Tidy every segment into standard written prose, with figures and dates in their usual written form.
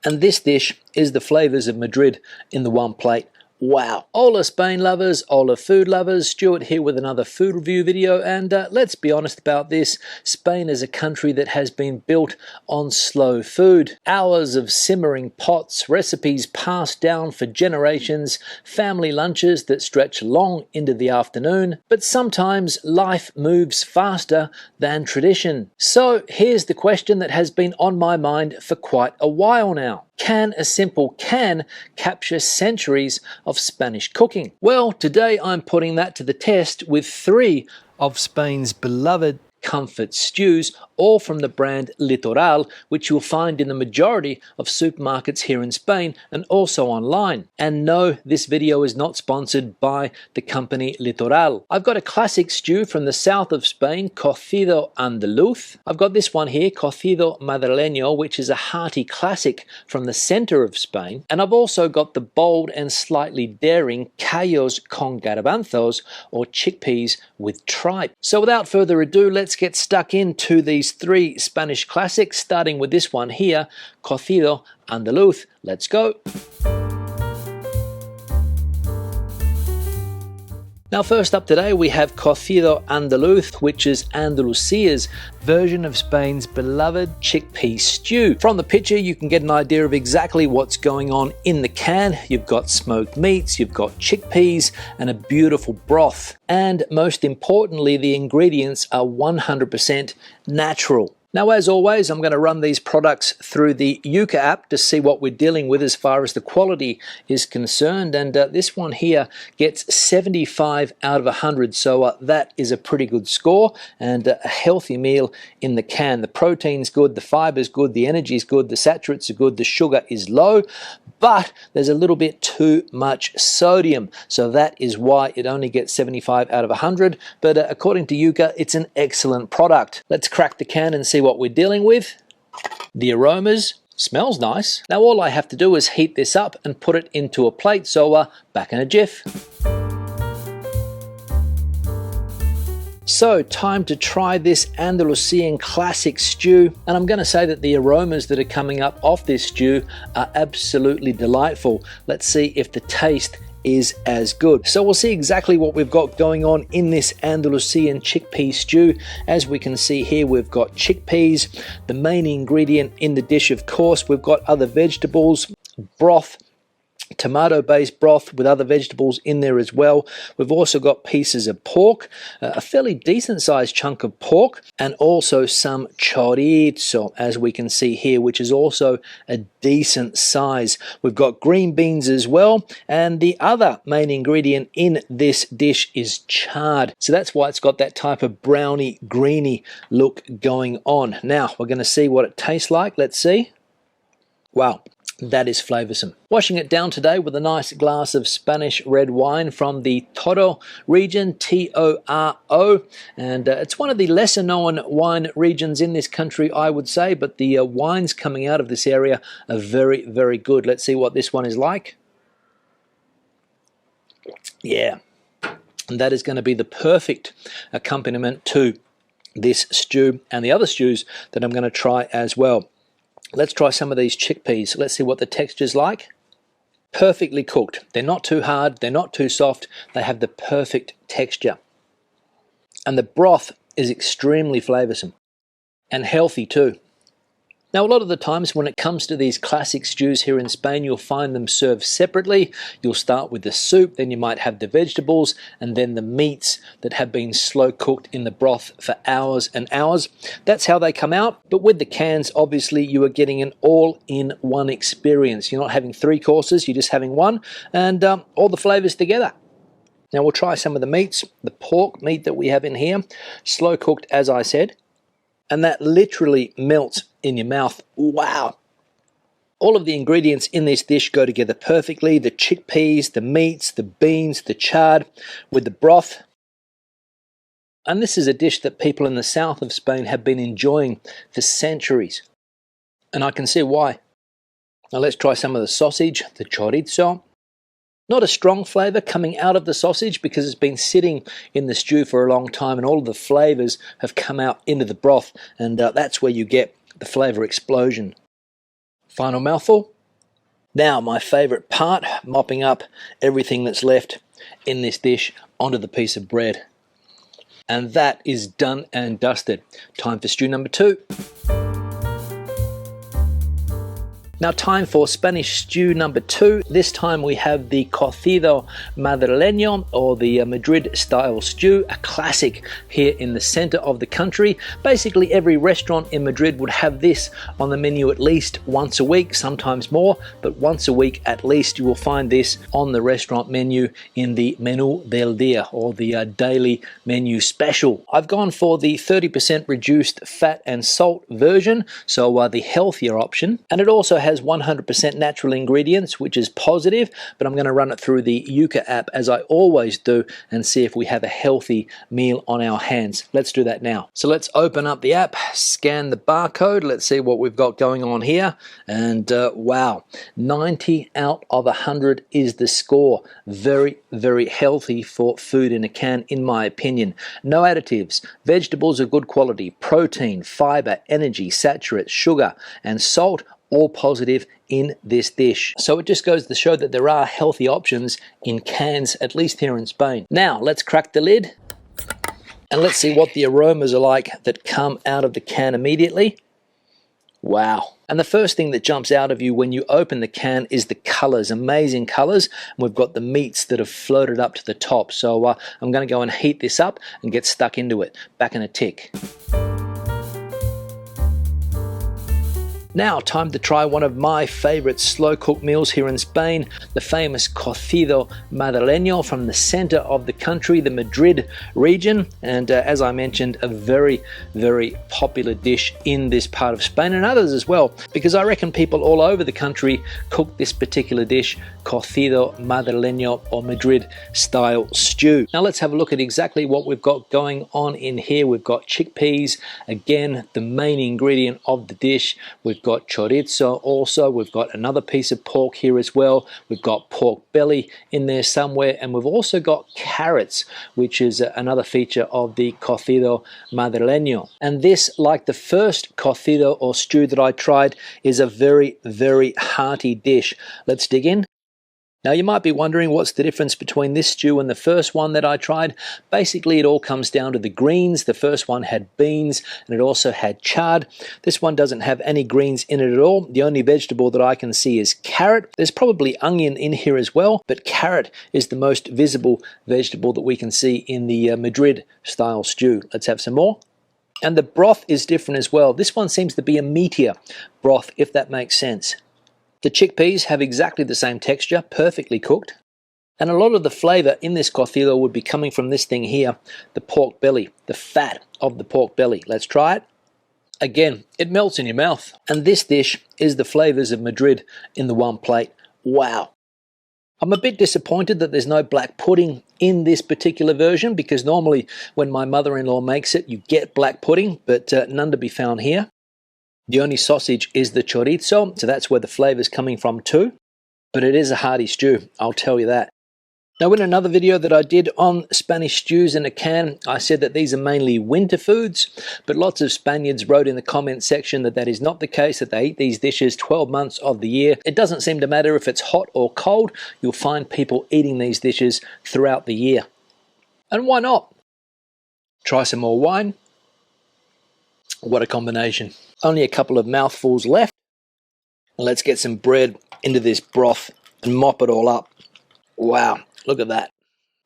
And this dish is the flavors of Madrid in the one plate. Wow. Hola Spain lovers, hola food lovers, Stuart here with another food review video, and let's be honest about this. Spain is a country that has been built on slow food. Hours of simmering pots, recipes passed down for generations, family lunches that stretch long into the afternoon, but sometimes life moves faster than tradition. So here's the question that has been on my mind for quite a while now. Can a simple can capture centuries of Spanish cooking? Well, today I'm putting that to the test with 3 of Spain's beloved comfort stews, all from the brand Litoral, which you'll find in the majority of supermarkets here in Spain and also online. And no, this video is not sponsored by the company Litoral. I've got a classic stew from the south of Spain, Cocido Andaluz. I've got this one here, Cocido Madrileño, which is a hearty classic from the center of Spain. And I've also got the bold and slightly daring Callos con Garbanzos, or chickpeas with tripe. So without further ado, let's get stuck into these 3 Spanish classics, starting with this one here, Cocido Andaluz. Let's go. Now first up today we have Cocido Andaluz, which is Andalusia's version of Spain's beloved chickpea stew. From the picture you can get an idea of exactly what's going on in the can. You've got smoked meats, you've got chickpeas and a beautiful broth. And most importantly, the ingredients are 100% natural. Now, as always, I'm going to run these products through the Yuka app to see what we're dealing with as far as the quality is concerned. And this one here gets 75 out of 100. So that is a pretty good score and a healthy meal in the can. The protein's good, the fiber's good, the energy's good, the saturates are good, the sugar is low, but there's a little bit too much sodium. So that is why it only gets 75 out of 100. But according to Yuka, it's an excellent product. Let's crack the can and see what we're dealing with. The aromas, smells nice. Now all I have to do is heat this up and put it into a plate, so back in a jiff. So time to try this Andalusian classic stew, and I'm going to say that the aromas that are coming up off this stew are absolutely delightful. Let's see if the taste is as good. So we'll see exactly what we've got going on in this Andalusian chickpea stew. As we can see here, we've got chickpeas, the main ingredient in the dish. Of course, we've got other vegetables, broth, tomato-based broth with other vegetables in there as well. We've also got pieces of pork, a fairly decent sized chunk of pork, and also some chorizo, as we can see here, which is also a decent size. We've got green beans as well, and the other main ingredient in this dish is chard. So that's why it's got that type of browny, greeny look going on. Now we're going to see what it tastes like. Let's see. Wow. That is flavoursome. Washing it down today with a nice glass of Spanish red wine from the Toro region, T-O-R-O, and it's one of the lesser known wine regions in this country, I would say, but the wines coming out of this area are very, very good. Let's see what this one is like. Yeah, and that is going to be the perfect accompaniment to this stew and the other stews that I'm going to try as well. Let's try some of these chickpeas. Let's see what the texture's like. Perfectly cooked. They're not too hard, they're not too soft, they have the perfect texture. And the broth is extremely flavoursome and healthy too. Now, a lot of the times when it comes to these classic stews here in Spain, you'll find them served separately. You'll start with the soup, then you might have the vegetables, and then the meats that have been slow cooked in the broth for hours and hours. That's how they come out. But with the cans, obviously, you are getting an all-in-one experience. You're not having 3 courses, you're just having one, and all the flavours together. Now, we'll try some of the meats. The pork meat that we have in here, slow cooked, as I said. And that literally melts in your mouth. Wow. All of the ingredients in this dish go together perfectly. The chickpeas, the meats, the beans, the chard with the broth. And this is a dish that people in the south of Spain have been enjoying for centuries. And I can see why. Now let's try some of the sausage, the chorizo. Not a strong flavour coming out of the sausage because it's been sitting in the stew for a long time and all of the flavours have come out into the broth, and that's where you get the flavour explosion. Final mouthful. Now my favorite part, mopping up everything that's left in this dish onto the piece of bread. And that is done and dusted. Time for stew number 2. Now time for Spanish stew number 2. This time we have the Cocido Madrileño, or the Madrid style stew, a classic here in the center of the country. Basically every restaurant in Madrid would have this on the menu at least once a week, sometimes more, but once a week at least you will find this on the restaurant menu in the Menú del Día, or the daily menu special. I've gone for the 30% reduced fat and salt version, so the healthier option, and it also has 100% natural ingredients, which is positive, but I'm going to run it through the Yuka app as I always do and see if we have a healthy meal on our hands. Let's do that now. So let's open up the app, scan the barcode, let's see what we've got going on here, and wow, 90 out of 100 is the score. Very, very healthy for food in a can, in my opinion. No additives, vegetables of good quality, protein, fiber, energy, saturates, sugar, and salt, all positive in this dish. So it just goes to show that there are healthy options in cans, at least here in Spain. Now let's crack the lid and let's see what the aromas are like that come out of the can immediately. Wow. And the first thing that jumps out of you when you open the can is the colors, amazing colors. And we've got the meats that have floated up to the top. So I'm going to go and heat this up and get stuck into it. Back in a tick. Now, time to try one of my favorite slow-cooked meals here in Spain, the famous Cocido Madrileño from the center of the country, the Madrid region. And as I mentioned, a very, very popular dish in this part of Spain and others as well, because I reckon people all over the country cook this particular dish, Cocido Madrileño or Madrid style stew. Now let's have a look at exactly what we've got going on in here. We've got chickpeas, again, the main ingredient of the dish. We've got chorizo also, we've got another piece of pork here as well, we've got pork belly in there somewhere, and we've also got carrots, which is another feature of the Cocido Madrileño. And this, like the first cocido or stew that I tried, is a very, very hearty dish. Let's dig in. Now you might be wondering what's the difference between this stew and the first one that I tried. Basically it all comes down to the greens. The first one had beans and it also had chard. This one doesn't have any greens in it at all. The only vegetable that I can see is carrot. There's probably onion in here as well, but carrot is the most visible vegetable that we can see in the Madrid style stew. Let's have some more. And the broth is different as well. This one seems to be a meatier broth, if that makes sense. The chickpeas have exactly the same texture, perfectly cooked. And a lot of the flavor in this cocido would be coming from this thing here, the pork belly, the fat of the pork belly. Let's try it. Again, it melts in your mouth. And this dish is the flavors of Madrid in the one plate. Wow. I'm a bit disappointed that there's no black pudding in this particular version, because normally when my mother-in-law makes it, you get black pudding, but none to be found here. The only sausage is the chorizo, so that's where the flavor's coming from too. But it is a hearty stew, I'll tell you that. Now, in another video that I did on Spanish stews in a can, I said that these are mainly winter foods, but lots of Spaniards wrote in the comment section that that is not the case, that they eat these dishes 12 months of the year. It doesn't seem to matter if it's hot or cold, you'll find people eating these dishes throughout the year. And why not? Try some more wine. What a combination. Only a couple of mouthfuls left. Let's get some bread into this broth and mop it all up. Wow, look at that.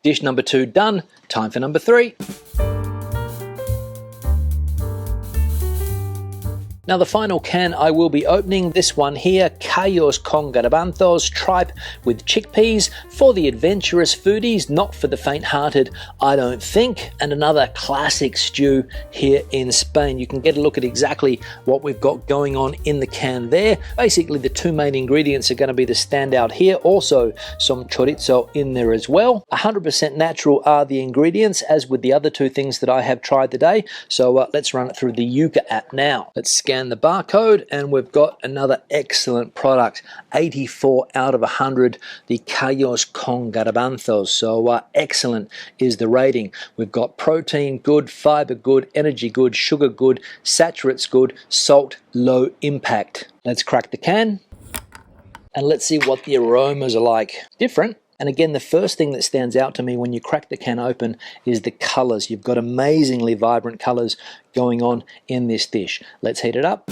Dish number 2 done. Time for number 3. Now the final can I will be opening, this one here, Callos con Garbanzos, tripe with chickpeas, for the adventurous foodies, not for the faint-hearted, I don't think. And another classic stew here in Spain. You can get a look at exactly what we've got going on in the can there. Basically the two main ingredients are going to be the standout here, also some chorizo in there as well. 100% natural are the ingredients, as with the other two things that I have tried today. So let's run it through the Yuka app now. Let's scan the barcode and we've got another excellent product, 84 out of 100, the Callos con Garbanzos. So excellent is the rating. We've got protein good, fiber good, energy good, sugar good, saturates good, salt low impact. Let's crack the can and let's see what the aromas are like. Different. And again, the first thing that stands out to me when you crack the can open is the colors. You've got amazingly vibrant colors going on in this dish. Let's heat it up.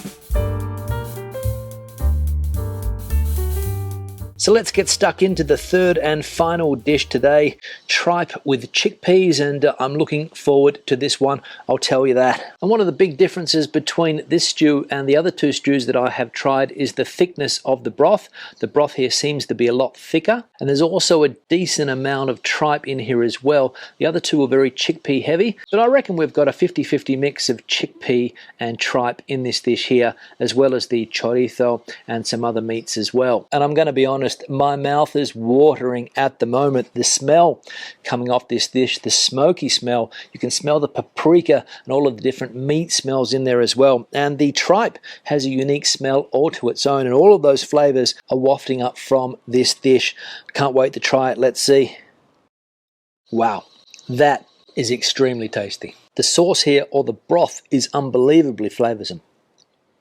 So let's get stuck into the third and final dish today, tripe with chickpeas, and I'm looking forward to this one, I'll tell you that. And one of the big differences between this stew and the other two stews that I have tried is the thickness of the broth. The broth here seems to be a lot thicker, and there's also a decent amount of tripe in here as well. The other two are very chickpea heavy, but I reckon we've got a 50-50 mix of chickpea and tripe in this dish here, as well as the chorizo and some other meats as well. And I'm going to be honest, my mouth is watering at the moment. The smell coming off this dish, the smoky smell, you can smell the paprika and all of the different meat smells in there as well. And the tripe has a unique smell all to its own, and all of those flavors are wafting up from this dish. Can't wait to try it. Let's see. Wow, that is extremely tasty. The sauce here, or the broth, is unbelievably flavorsome.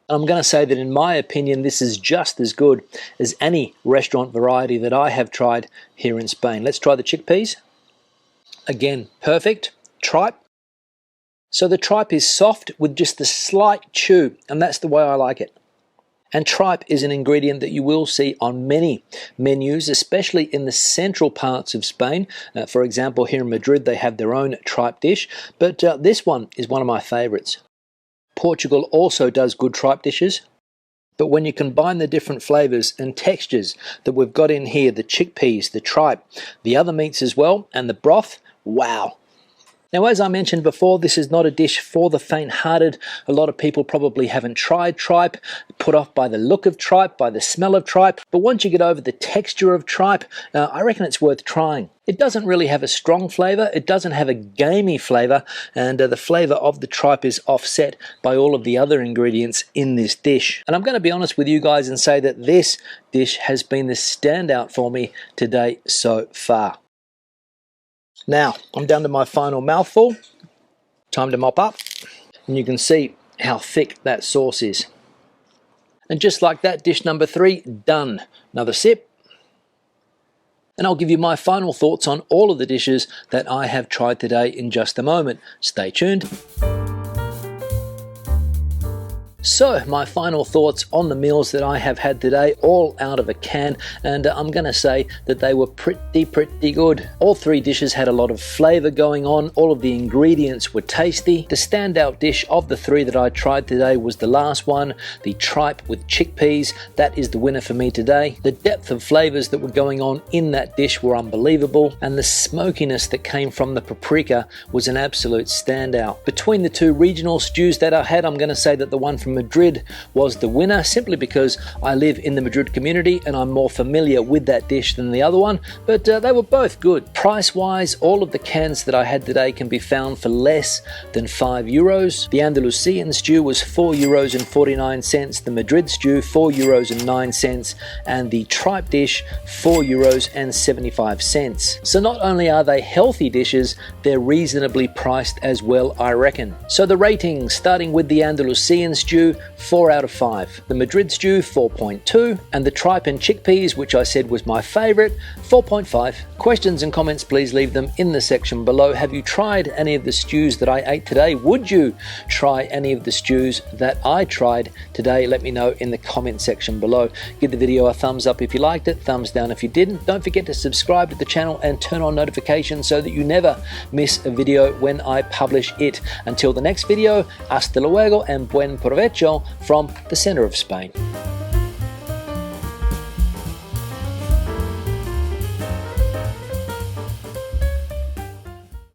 I'm going to say that in my opinion, this is just as good as any restaurant variety that I have tried here in Spain. Let's try the chickpeas. Again, perfect. Tripe. So the tripe is soft with just a slight chew, and that's the way I like it. And tripe is an ingredient that you will see on many menus, especially in the central parts of Spain. For example, here in Madrid, they have their own tripe dish, but this one is one of my favorites. Portugal also does good tripe dishes, but when you combine the different flavors and textures that we've got in here, the chickpeas, the tripe, the other meats as well, and the broth, wow. Now, as I mentioned before, this is not a dish for the faint-hearted. A lot of people probably haven't tried tripe, put off by the look of tripe, by the smell of tripe, but once you get over the texture of tripe, I reckon it's worth trying. It doesn't really have a strong flavor, it doesn't have a gamey flavor, and the flavor of the tripe is offset by all of the other ingredients in this dish. And I'm going to be honest with you guys and say that this dish has been the standout for me today so far. Now, I'm down to my final mouthful. Time to mop up. And you can see how thick that sauce is. And just like that, dish number 3, done. Another sip. And I'll give you my final thoughts on all of the dishes that I have tried today in just a moment. Stay tuned. So, my final thoughts on the meals that I have had today, all out of a can, and I'm going to say that they were pretty good. All three dishes had a lot of flavor going on, all of the ingredients were tasty. The standout dish of the three that I tried today was the last one, the tripe with chickpeas. That is the winner for me today. The depth of flavors that were going on in that dish were unbelievable, and the smokiness that came from the paprika was an absolute standout. Between the two regional stews that I had, I'm going to say that the one from Madrid was the winner, simply because I live in the Madrid community and I'm more familiar with that dish than the other one, but they were both good. Price-wise, all of the cans that I had today can be found for less than €5. The Andalusian stew was €4.49, the Madrid stew €4.09, and the tripe dish €4.75. So not only are they healthy dishes, they're reasonably priced as well, I reckon. So the ratings, starting with the Andalusian stew, 4 out of 5. The Madrid stew, 4.2. And the tripe and chickpeas, which I said was my favorite, 4.5. Questions and comments, please leave them in the section below. Have you tried any of the stews that I ate today? Would you try any of the stews that I tried today? Let me know in the comment section below. Give the video a thumbs up if you liked it, thumbs down if you didn't. Don't forget to subscribe to the channel and turn on notifications so that you never miss a video when I publish it. Until the next video, hasta luego and buen provecho from the center of Spain.